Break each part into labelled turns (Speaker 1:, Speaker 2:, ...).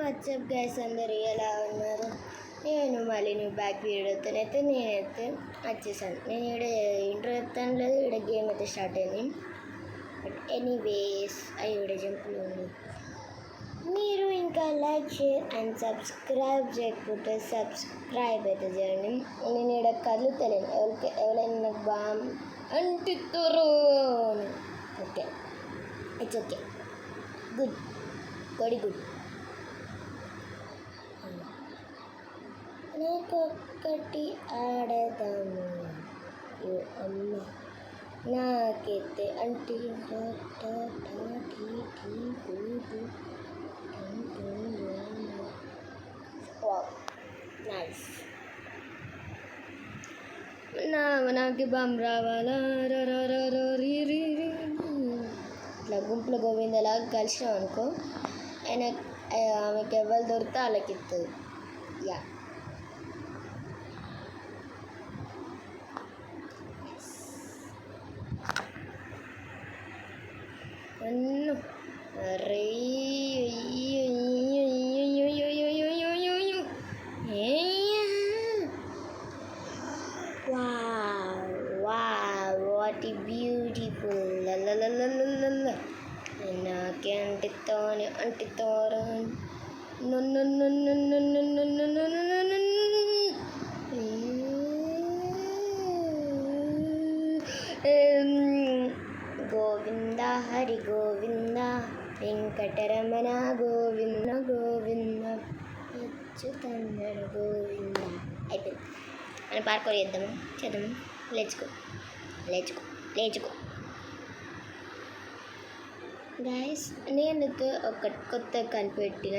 Speaker 1: WhatsApp guys అందరు ఎలా ఉన్నారు? నేను మళ్ళీ బ్యాక్ వీడియోతోనైతే నేనైతే వచ్చేసాను. నేను ఇక్కడ ఇంట్రో చెప్తాను లేదు, ఇక్కడ గేమ్ అయితే స్టార్ట్ అయింది. బట్ ఎనీవేస్ అవి ఇక్కడ జంపులు ఉంది. మీరు ఇంకా లైక్ షేర్ అండ్ సబ్స్క్రైబ్ చేయకపోతే సబ్స్క్రైబ్ అయితే చేయండి. నేను ఇక్కడ కదులుతలేను, ఎవరైనా నాకు బాగా అంటుతారు. Okay, it's okay, good, very good. నాకొక్కటి ఆడదాము అమ్మ నాకైతే అంటే నైస్. నాకు బామ్ రావాలా ఇట్లా గుంపుల గోవిందలాగా కలిసినాం అనుకో, ఆమెకి ఎవరు దొరికితే వాళ్ళకి ఇస్తుంది. యా, అరే వాట్ ఈ బ్యూటిఫుల్. నాకే అంటితోరా గోవింద హరి గోవింద వెంకటరమణ గోవింద గోవింద అచ్యుతన్నడ గోవింద. అయిపోయింది. మనం పార్కోర్ చేద్దాము. లేచుకో గైస్. నేను ఒక కొత్త కనిపెట్టిన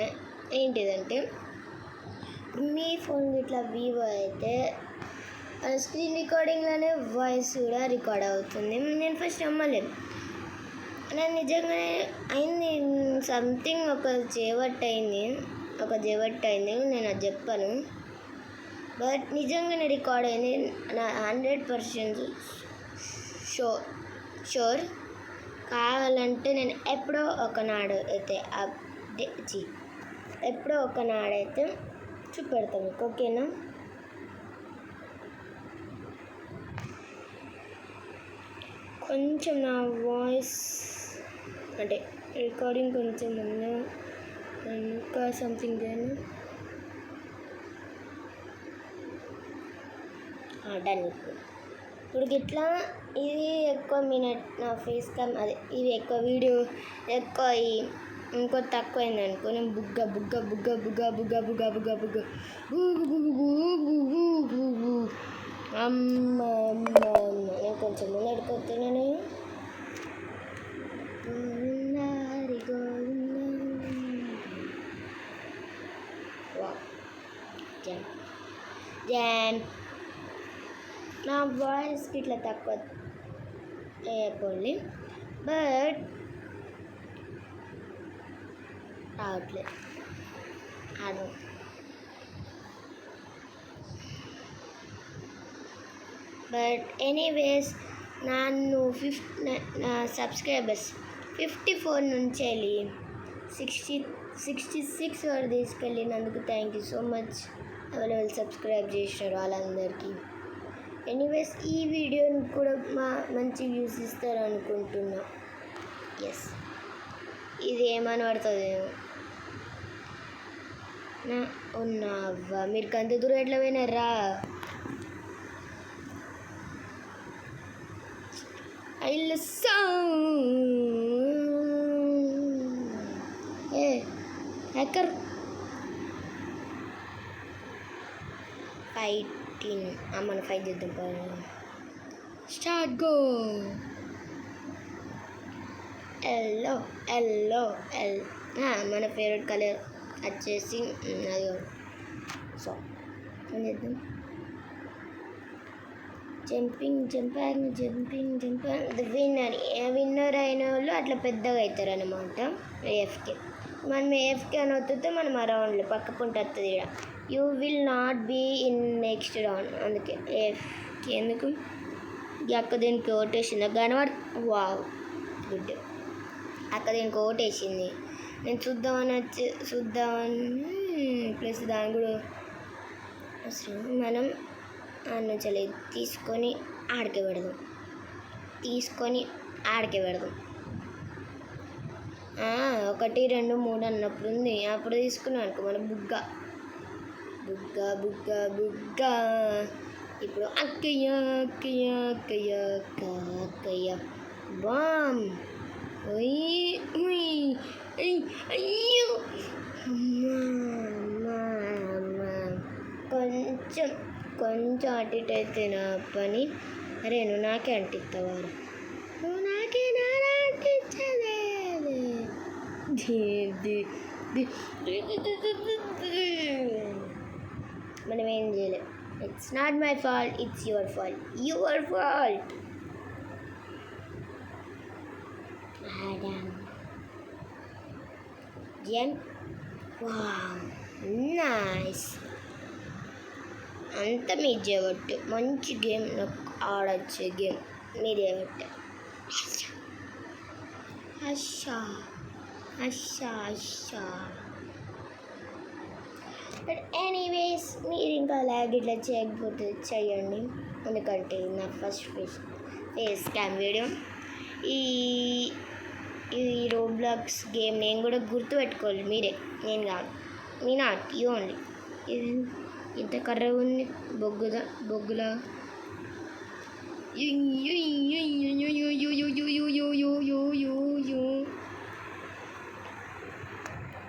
Speaker 1: ఏంటిదంటే, మీ ఫోన్ ఇట్లా వివో అయితే స్క్రీన్ రికార్డింగ్లోనే వాయిస్ కూడా రికార్డ్ అవుతుంది. నేను ఫస్ట్ నమ్మలేదు, నేను నిజంగానే అయింది. సంథింగ్ ఒక చేవట్టు అయింది, నేను అది చెప్పాను. బట్ నిజంగానే రికార్డ్ అయింది. నా 100% షూర్. కావాలంటే నేను ఎప్పుడో ఒకనాడైతే చూపెడతాను మీకు, ఓకేనా? కొంచెం నా వాయిస్ అంటే రికార్డింగ్ కొంచెం ఇంకా సంథింగ్ చేయను. డన్. ఇప్పుడు ఇట్లా ఇది ఎక్కువ మినిట్ నా ఫేస్ క్యామ్ ఇది ఎక్కువ వీడియో ఎక్కువ ఇంకో తక్కువైంది అనుకో, నేను బుగ్గ అమ్మ నేను కొంచెం ముందు ఎడుకొస్తున్నాను. నా వాయిస్కి ఇట్లా తక్కువ చేయకండి, బట్ రావట్లేదు. బట్ ఎనీవేస్ నన్ను నా సబ్స్క్రైబర్స్ 54 నుంచి వెళ్ళి 66 వరకు తీసుకెళ్ళినందుకు thank you so much. Available subscribe చేసినారు వాళ్ళందరికీ. ఎనీవేస్ ఈ వీడియోని కూడా మంచి వ్యూస్ ఇస్తారు అనుకుంటున్నా. ఎస్, ఇది ఏమని పడుతుందేమో ఉన్నావా. మీరు కంత దూరం ఎట్లా పోయినారా? హ్యాకర్ మన ఫైట్ చేద్దాం. Start go. ఎల్లో మన ఫేవరెట్ కలర్ వచ్చేసి అయ్యో. సో ఏం చేద్దాం? జంపింగ్ విన్నర్ అయిన వాళ్ళు అట్లా పెద్దగా అవుతారు అన్నమాట. ఏఎఫ్కే మనం ఏఎఫ్కే అని వస్తే మనం ఆ రౌండ్లో పక్క పుంట వస్తుంది. ఇక్కడ you will not be in next round. అందుకే ఏఎఫ్కే. ఎందుకు అక్క దీనికి ఓటేసిందా కనబడి? Wow, good. అక్క దీనికి ఓటేసింది. నేను చూద్దామని ప్లస్ దాని కూడా మనం అన్నచలే తీసుకొని ఆడికే పెడదాం. 1 2 3 అన్నప్పుడు ఉంది. అప్పుడు తీసుకున్నాం అనుకో మన బుగ్గ. ఇప్పుడు అక్కయ్య బామ్. అయ్యో కొంచెం అటు ఇటు అయితే నా పని. అరే నువ్వు నాకే అంటిస్తావారు, నువ్వు నాకే అంటించలే. మనం ఏం చేయలేదు. It's not my fault, it's your fault. Nice. అంతా మీరు చేయబట్టు మంచి గేమ్, నాకు ఆడొచ్చే గేమ్ మీరు చేయబట్టే. బట్ ఎనీవేస్ మీరు ఇంకా అలాగే ఇట్లా చేయకపోతే చెయ్యండి, ఎందుకంటే నా ఫస్ట్ ఫేస్ క్యామ్ వీడియో. ఈ రోబ్లాక్స్ గేమ్ నేను కూడా గుర్తుపెట్టుకోవాలి మీరే, నేను కాదు. Me not you only. ఇది ఇంత కర్రగా ఉంది బొగ్గులా.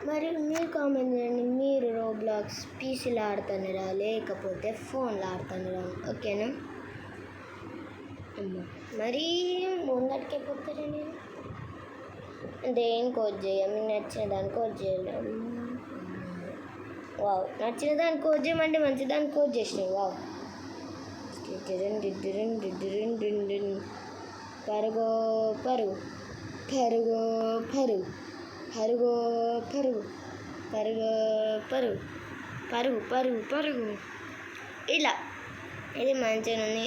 Speaker 1: మరి మీరు కామెంట్ చేయండి, మీరు రోబ్లాక్స్ పీసీలో ఆడుతున్నారా లేకపోతే ఫోన్లో ఆడుతున్నారా? ఓకేనా? మరీ ముందటికే పోతారా? నేను దేని కోచ్ చేయ, మీకు నచ్చిన దాని కోచ్ చేయాలి. వావ్, నచ్చిన దాన్ని కోచ్ చేయమంటే మంచి దాన్ని కోచ్ చేసినాయి. వావ్. పరుగు. ఇలా ఇది మంచిగా ఉంది.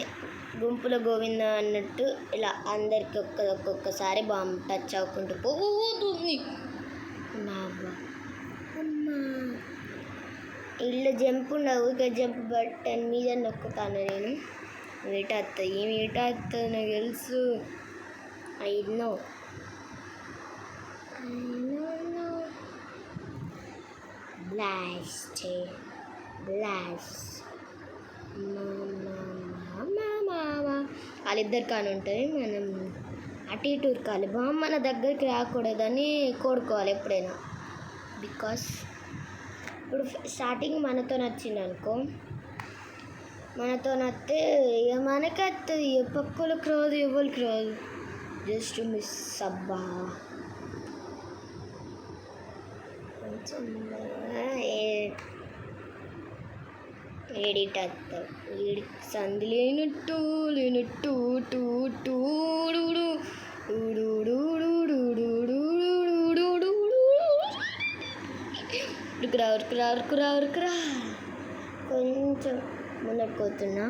Speaker 1: గుంపులో గోవింద అన్నట్టు ఇలా అందరికి ఒక్కొక్కసారి బాంబు టచ్ అవ్వకుంటూ పోతుంది. అమ్మా ఇల్లు జంప్ ఉండవు, ఇక జంప్ బటన్ మీద నొక్కుతాను నేను. మీట వస్తుంది నాకు తెలుసు. I know. బ్లాస్ట్ వాళ్ళిద్దరు కానీ ఉంటుంది. మనం అటు ఇటు ఉరకాలి. బాంబు మన దగ్గరికి రాకూడదని కోరుకోవాలి ఎప్పుడైనా. బికాస్ ఇప్పుడు స్టార్టింగ్ మనతో నచ్చింది అనుకో, మనతో నచ్చితే ఇక మనకే వస్తుంది. పక్కలకు రాదు, ఎవరికి రాదు. Just miss. అబ్బా కొంచెం ఎడిట్ వస్తాం. సంధి లేనట్టు ఉరుకురా. కొంచెం ముందట్టుకోతున్నా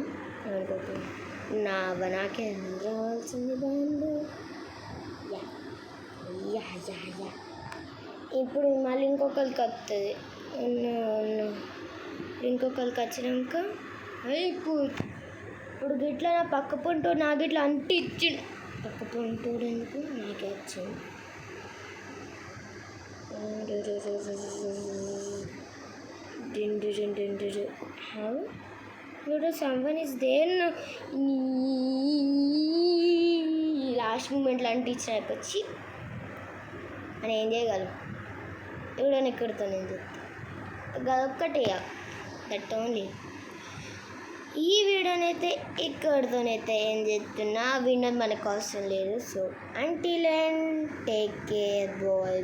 Speaker 1: నాకే రావాల్సింది బాంబు. ఇప్పుడు మళ్ళీ ఇంకొకరికి వస్తుంది. ఇంకొకరికి వచ్చినాక ఇప్పుడు గిట్లా నా పక్క పొంటోడు నాకు ఇట్లా అంటి ఇచ్చిండు. పక్క పొంటోడు ఎందుకు నాకే వచ్చింది. How? Someone is there. Last మూమెంట్లో అంటించిన వచ్చి అని ఏం చేయగలం. ఎవడని ఎక్కడితో నేను చెప్తాను అదొక్కటే. That only. ఈ వీడియోనైతే ఇక్కడితోనైతే ఏం చెప్తున్నా, విన్నర్ మనకు అవసరం లేదు. So until and take care bye.